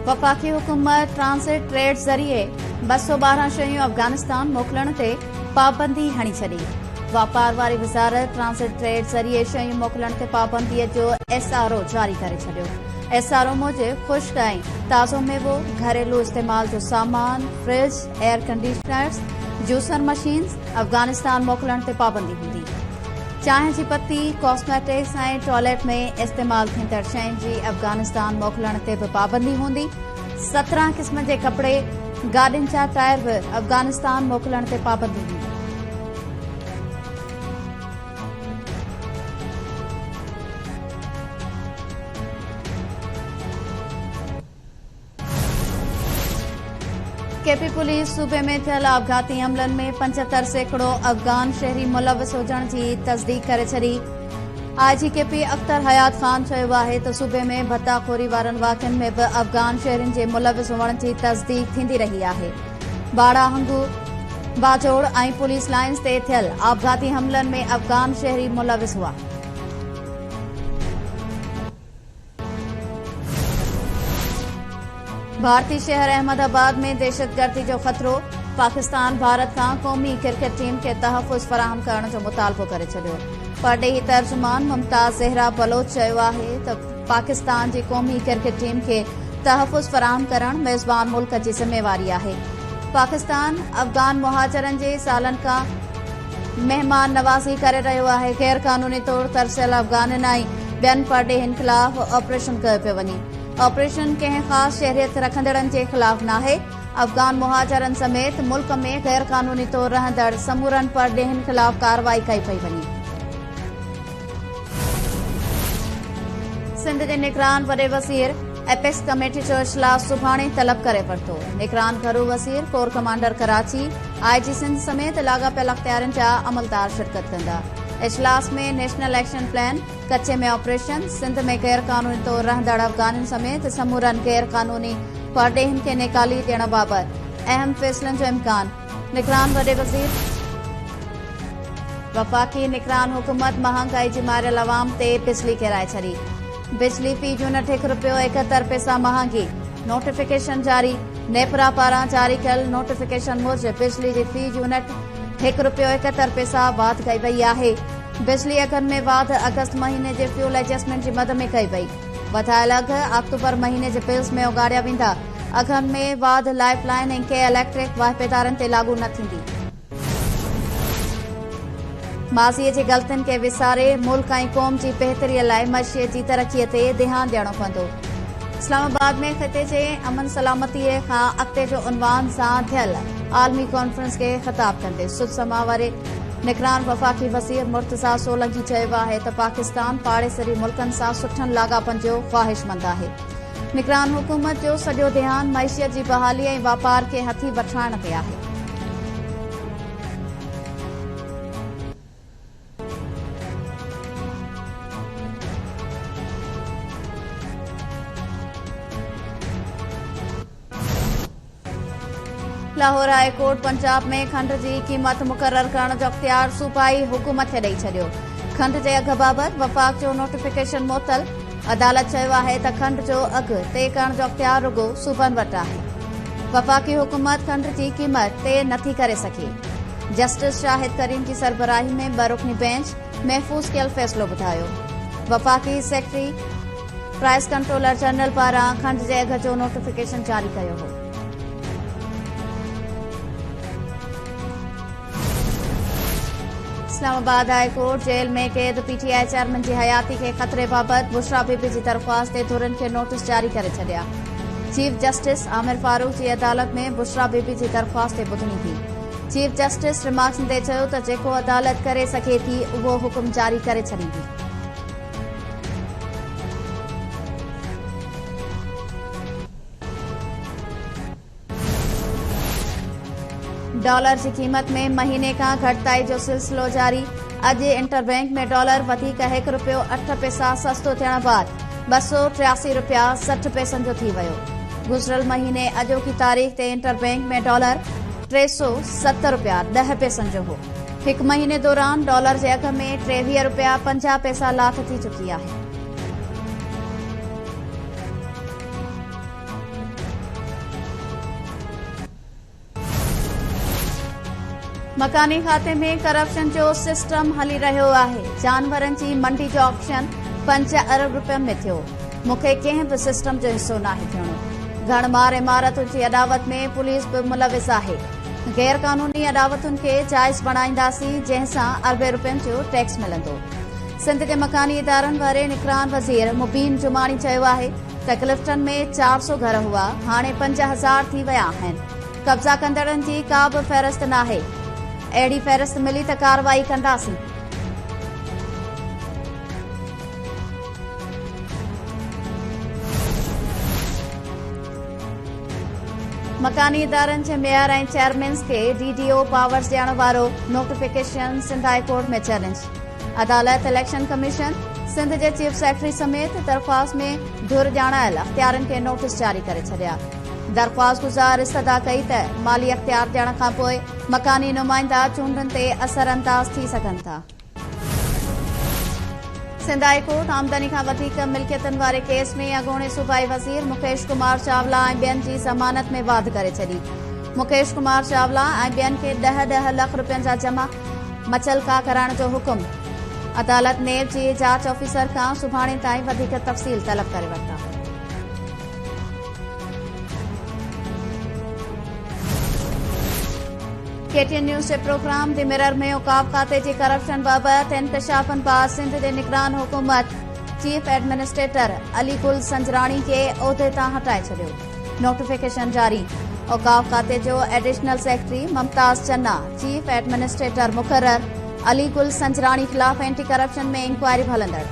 वफ़ाक़ी हुकूमत transit trade ज़रिए 212 शयूं अफ़गानिस्तान मोकिलण ते पाबंदी हणी छॾी। वापार वारी वज़ारत ट्रांसिट ट्रेड ज़रिए शयूं मोकिलण ते पाबंदीअ जो SRO जारी करे छॾियो। SRO मूजिबि ख़ुश्क ऐं ताज़ो मेवो, घरेलू इस्तेमाल जो सामान, fridge, air conditioners, juicer machines Afghanistan मोकिलण ते पाबंदी हूंदी। चांहि जी पत्ती, कॉस्मेटिक्स ऐं टॉयलेट में इस्तेमाल थींदड़ शयुनि जी अफ़गानिस्तान मोकिलण ते बि पाबंदी हूंदी। 17 क़िस्म जे कपड़े, गाॾियुनि जा टायर बि अफ़गानिस्तान मोकिलण ते पाबंदी हूंदी। केपी पुलिस सूबे में थियल आपघाती हमलनि में 75 सैकड़ो अफ़गान शहरी मुलविस हुजण जी तस्दीक करे छॾी। IG केपी अख्तर हयात ख़ान चयो आहे त सूबे में भत्ताखोरी वारनि वाक़िअनि में बि अफ़गान शहरियुनि जे मुलविस हुअण जी तस्दीक थींदी रही आहे। बाड़ा हंगू, बाजोड़ ऐं पुलिस लाइन्स ते थियल आपघाती हमलनि में अफ़गान शहरी मुलविस हुआ। भारतीय शहर अहमदाबाद में दहशतगर्दी जो ख़तरो। पाकिस्तान भारत खां क़ौमी क्रिकेट टीम खे तहफ़ुज़ फ़राहम करण जो मुतालबो करे छॾियो। परॾेही तर्जुमान मुमताज़ ज़हरा बलोच चयो आहे त पाकिस्तान जी क़ौमी क्रिकेट टीम खे तहफ़ुज़ फ़राहम करण मेज़बान मुल्क जी ज़िम्मेवारी आहे। पाकिस्तान अफ़गान मुहाजिरनि जे सालनि खां महिमान नवाज़ी करे रहियो आहे। गैर क़ानूनी तौर तरसियल अफ़गाननि ऐं ॿियनि परॾेहियुनि ख़िलाफ़ ऑपरेशन कयो पियो वञे। ऑपरेशन कंहिं ख़ासि शहरियत रखंदड़नि जे ख़िलाफ़ नाहे। अफ़गान मुहाजिरनि समेत मुल्क में गैर क़ानूनी तौर रहंदड़ समूरनि परॾेहियुनि ख़िलाफ़ कार्रवाई कई पई वञे। सिंध जे निगरान वॾे वज़ीर एपेक्स कमेटी जो इजलास सुभाणे तलब करे वरितो। निगरान घरू वज़ीर, corps commander Karachi, IG Sindh समेत लाॻापियल अख़्तियारनि जा अमलदार शिरकत कंदा। इजलास में नेशनल एक्शन प्लान, कच्चे में ऑपरेशन, सिंध में गैर क़ानूनी तौर रहंदड़ अफ़गाननि समेत समूरनि गैर क़ानूनी परॾेहियुनि खे निकाली ॾियण बाबति अहम फ़ैसिलनि जो इम्कान। निगरान वॾे वज़ीर वफ़ाक़ी निगरान हुकूमत महांगाई जी मारियल अवाम ते बिजली किराए छॾी। बिजली फ़ी यूनिट ₹1.71 महांगी। नोटिफिकेशन जारी। नेपरा पारां जारी कयल नोटिफिकेशन मूजिबि बिजली जी फ़ी यूनिट ₹1.71 वाध कई वई आहे। बिजली अघनि में वाध अगस्त महीने जे फ्यूल एडजस्टमेंट जी मद में कई वई। वधायल अघ अक्टूबर महीने जे बिल्स में उगाड़िया वेंदा। अघनि में वाध लाइफ लाइन ऐं के इलेक्ट्रिक वाहिपेदारनि ते लागू न थींदी। माज़ीअ जी ग़लतियुनि खे विसारे मुल्क ऐं क़ौम जी बहितरीअ लाइ मइशियत जी तरक़ीअ ते ध्यानु ॾियणो पवंदो। इस्लामाबाद में ख़िते जे अमन सलामतीअ खां अॻिते जो उनवान सां थियल आलमी कॉन्फ्रेंस खे ख़िताब कंदे सुदसमा वारे निगरान वफ़ाक़ी वज़ीर मुर्तज़ा सोलंकी चयो आहे त पाकिस्तान पाड़ेसरी मुल्कनि सां सुठनि लाॻापनि जो ख़्वाहिशमंद आहे। निगरान हुकूमत जो सॼो ध्यानु मइशियत जी बहाली ऐं वापार खे हथी वठाइण ते आहे। लाहौर हाई कोर्ट पंजाब में खंड जी क़ीमत मुक़रर करण जो अख़्तियार सूबाई हुकूमत खे ॾेई छॾियो। खंड जे अघ बाबति वफ़ाक़ जो नोटिफिकेशन मुअतल। अदालत चयो आहे त खंड जो अघ तइ करण जो अख़्तियार रुॻो सूबनि वटि आहे। वफ़ाक़ी हुकूमत खंड जी क़ीमत तइ नथी करे सघे। जस्टिस शाहिद करीम जी सरबराही में 2 रुकनी बेंच महफ़ूज़ कयल फ़ैसिलो ॿुधायो। वफ़ाक़ी सेक्रेटरी प्राइस कंट्रोलर जनरल पारां खंड जे अघ जो नोटिफिकेशन जारी कयो हो। इस्लामाबाद हाई कोर्ट जेल में क़ैद PTI चेयरमैन जी हयाती खे ख़तरे बाबति बुशरा बीबी जी दरख़्वास्त ते धुरनि खे नोटिस जारी करे छॾिया। चीफ जस्टिस आमिर फारूक जी अदालत में बुशरा बीबी जी दरख़्वास्त ते ॿुधणी थी। चीफ जस्टिस रिमार्क्स ते चयो त जेको अदालत करे सघे थी उहो हुकुम जारी करे छॾींदी। डॉलर जी क़ीमत में महीने खां घटिताई जो सिलसिलो जारी। अॼु इंटरबैंक में डॉलर वधीक ₹1.08 सस्तो थियण बैदि ₹283.60 जो थी वियो। गुज़िरियल महीने अॼोकी तारीख़ ते इंटरबैंक में डॉलर ₹370.10 जो हो। हिकु महीने दौरान डॉलर जे अघ में ₹23.50 लाख थी चुकी आहे। मकानी खाते में करप्शन जो सिस्टम हली रहियो आहे। जानवरनि जी मंडी जो ऑक्शन 5 अरब रुपयनि में थियो। मूंखे कंहिं बि सिस्टम जो हिस्सो नाहे थियणो। घणमार इमारतुनि जी अदावत में पुलिस बि मुलविस आहे। गैर कानूनी अदावतुनि खे जाइज़ बणाईंदासीं, जंहिंसां अरबे रुपयनि जो टैक्स मिलंदो। सिंध जे मकानी इदारनि वारे निगरान वज़ीर मुबीन जुमानी चयो आहे त क्लिफ्टन में 400 घर हुआ, हाणे 5000 थी विया आहिनि। कब्ज़ा कंदड़नि जी का बि फ़हरिस्त नाहे। अहिड़ी फ़हरिस्त मिली त कार्रवाई कंदासीं। मकानी इदारनि जे मेयर ऐं चेयरमैन्स खे DDO पावर्स ॾियण वारो नोटिफिकेशन सिंध हाई कोर्ट में चैलेंज। अदालत इलेक्शन कमीशन सिंध जे चीफ सेक्रेटरी समेत दरख़्वास्त में धुर ॼाणायल अख़्तियारनि खे नोटिस जारी करे छॾिया। दरख़्वास्त गुज़ार इस्तदा कई त माली अख़्तियार ॾियण खां पोइ मकानी नुमाइंदा चूंडुनि ते असरअंदाज थी सघनि था। सिंध हाई कोर्ट आमदनी खां वधीक मिल्कियतुनि वारे केस में अॻूणे सूबाई वज़ीर मुकेश कुमार चावला ऐं ॿियनि जी ज़मानत में वाध करे छॾी। मुकेश कुमार चावला ऐं ॿियनि खे 10-10 लख रुपयनि जा जमा मचलका कराइण जो हुकुम। अदालत नेब जी जांच ऑफिसर खां सुभाणे ताईं वधीक तफ़सील तलब करे वरिता। KTN न्यूज़ जे प्रोग्राम दी मिरर में औकाफ खाते जी करप्शन बाबति इंकशाफनि बाद सिंध जे निगरान हुकूमत चीफ एडमिनिस्ट्रेटर अली गुल संजराणी खे उहिदे तां हटाए छॾियो। नोटिफिकेशन जारी। औकाफ खाते जो एडिशनल सेक्रेटरी मुमताज़ चन्ना चीफ एडमिनिस्ट्रेटर मुक़रर। अली गुल संजराणी ख़िलाफ़ एंटी करप्शन में इंक्वायरी हलंदड़।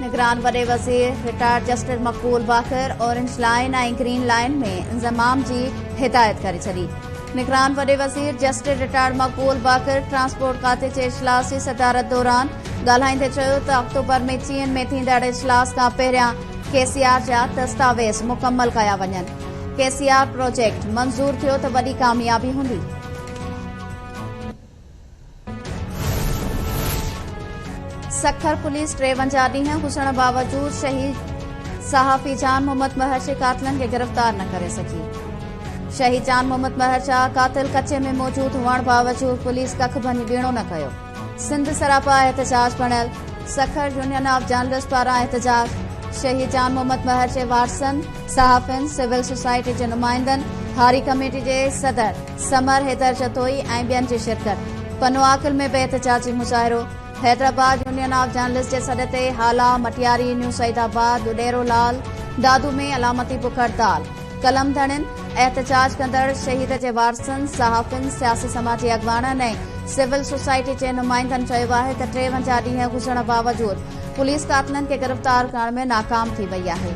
निगरान वॾे वज़ीर रिटायर्ड जस्टिस मक़बूल बाकर ऑरेंज लाइन ऐं ग्रीन लाइन में इंज़माम जी हिदायत करे छॾी। निगरान वॾे वज़ीर जस्टिस रिटायर्ड मक़बूल बाकर ट्रांसपोर्ट खाते जे इजलास जी सदारत दौरान ॻाल्हाईंदे चयो त अक्टूबर में चीन में थींदड़ इजलास खां पहिरियां KCR जा दस्तावेज़ मुकमल कया वञनि। KCR प्रोजेक्ट मंज़ूर थियो त वॾी कामयाबी हूंदी। सखर पुलिस 53 ॾींहं गुज़रण बावजूद शहीद सहाफ़ी जान मोहम्मद महर जे कातिलनि खे गिरफ़्तार न करे सघी। शहीद जान मोहम्मद महर जा कातिल कचे में मौजूद हुअण बावजूद पुलिस कख भनी बीणो न कयो। सिंध सरापा एहतजाज बणियल। सखर यूनियन ऑफ जर्नलिस्ट पारां एहतजाज। शहीद जान मोहम्मद महर जे वारसनि, सहाफ़िन, सिविल सोसाइटी जे नुमाइंदनि, हारी कमेटी जे सदर समर हैदर जतोई ऐं ॿियनि जी शिरकत। पनवाकिल में बि एहतजाजी मुज़ाहिरो। हैदराबाद यूनियन ऑफ जर्नलिस्ट जे सॾ ते हाला, मटियारी, न्यू सईदाबाद, उडेरो लाल, दादू में अलामती बुख हड़ताल। कलम धणिन एहतजाज कंदड़ शहीद जे वारसनि, सहाफ़िन, सियासी समाजी अॻवाननि ऐं सिविल सोसाइटी जे नुमाइंदनि चयो आहे त 53 ॾींहं गुज़रण बावजूद पुलिस कातिलनि खे गिरफ़्तार करण में नाकाम थी वई आहे।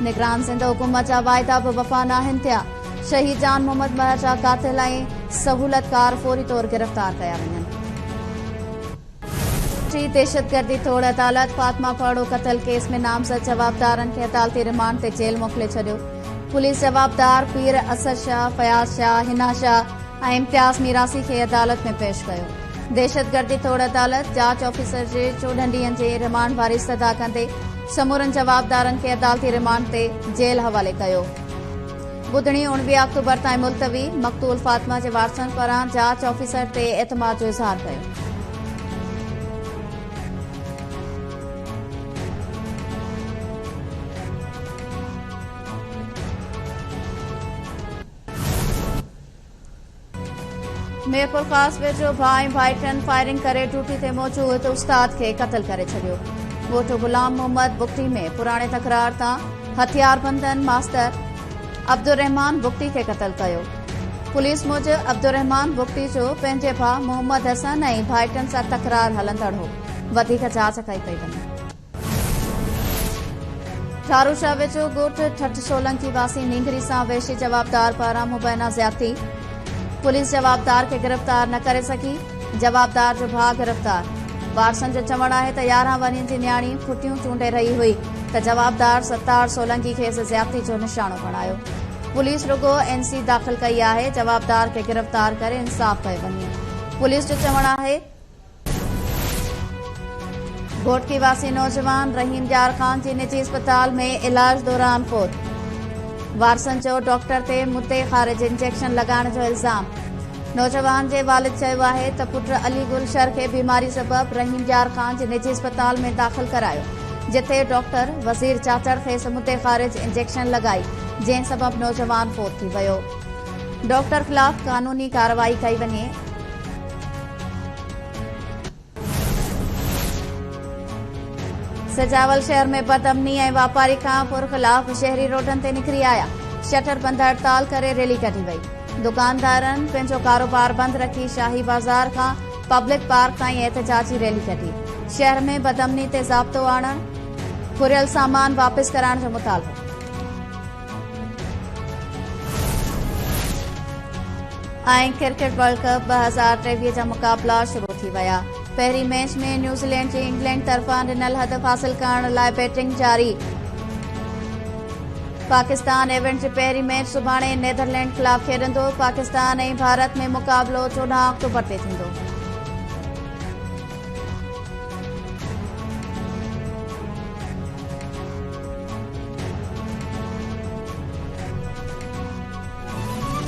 निगरान सिंध हुकूमत जा वाइदा बि वफ़ा नाहिनि थिया। शहीद जान मोहम्मद महर जा कातिल ऐं सहूलतकार फौरी तौर गिरफ़्तार कया वञनि। दहशतगर्दी तोड़ अदालत फातिमा फाड़ो क़तल केस में नामज़द जवाबदारनि खे अदालती रिमांड ते जेल मोकिले छॾियो। पुलिस जवाबदार पीर असद शाह, फयाज़ शाह, हिना शाह ऐं इम्तियाज़ मीरासी खे अदालत में पेश कयो। दहशतगर्दी तोड़ अदालत जांच ऑफिसर जे 14 ॾींहनि जे रिमांड वारी इस्तदा कंदे समूरनि जवाबदारनि खे अदालती रिमांड ते जेल हवाले कयो। ॿुधणी 19 अक्टूबर ताईं मुलतवी। मक़तूल फातिमा जे वारसनि पारां जांच ऑफिसर ते एतमाद जो इज़हार कयो। मीरपुर ख़ास वेझो भाउ ऐं भाइटनि फायरिंग करे ड्यूटी ते मौजूद उस्ताद खे क़तल करे छॾियो। ॻोठ गुलाम मोहम्मद बुगटी में पुराणे तकरार तां हथियारबंदनि मास्टर अब्दुर्रहमान बुगटी खे क़तल कयो। पुलिस मूजिबि अब्दुर्रहमान बुगटी जो पंहिंजे भाउ मोहम्मद हसन ऐं भाइटनि सां तकरार हलंदड़ हो। वधीक जांच कई पई वञे। ठारूशाह वेझो ॻोठ ठठ सोलंकी वासी नींगरी सां वेशी जवाबदार पारां मुबैना ज़्यादती। पुलिस जवाबदार खे गिरफ़्तार न करे सघी। जवाबदार जो भाउ गिरफ़्तार। वारसनि जो चवणु आहे त 11 वरियनि जी न्याणी खुटियूं चूंडे रही हुई त जवाबदार सत्तार सोलंकी खेसि ज़्यादती जो निशानो बणायो। पुलिस रुगो NC दाख़िल कई आहे। जवाबदार खे गिरफ़्तार करे इंसाफ़ कयो वञे। पुलिस जो चवणु आहे घोटकी वासी नौजवान रहीम यार खान जी निजी अस्पताल में इलाज दौरान फौत। वारसन जो डॉक्टर ते मुद्दे ख़ारिज इंजेक्शन लगाइण जो इल्ज़ाम। नौजवान जे वालिद चयो आहे त पुट अली गुलशर खे बीमारी सबब रहीम यार खान जे निजी अस्पताल में दाख़िल करायो, जिथे डॉक्टर वज़ीर चाचड़ खेसि मुद्दे ख़ारिज इंजेक्शन लगाई, जंहिं सबब नौजवान फोत थी वियो। डॉक्टर ख़िलाफ़ कानूनी कार्रवाई कई वञे। सजावल शहर में बदअमनी ऐं वापारी खां पुरख़िलाफ़ शहरी रोडनि ते निकिरी आया। शटर बंद हड़ताल करे रैली कढी वई। दुकानदारनि पंहिंजो कारोबार बंद रखी शाही बाज़ार खां पब्लिक पार्क ताईं एहतजाजी रैली कढी। शहर में बदअमनी ते ज़ाब्तो आणण, घुरियल सामान वापस कराइण जो मुतालबो। ऐं क्रिकेट वर्ल्ड कप 2023 जा मुक़ाबला शुरू थी विया। पहिरीं मैच में न्यूज़ीलैंड जी इंग्लैंड तरफ़ां ॾिनल हदफ़ हासिल करण लाइ बैटिंग जारी। पाकिस्तान इवेंट जी पहिरीं मैच सुभाणे नीदरलैंड ख़िलाफ़ खेॾंदो। पाकिस्तान ऐं भारत में मुक़ाबलो 14 अक्टूबर ते थींदो।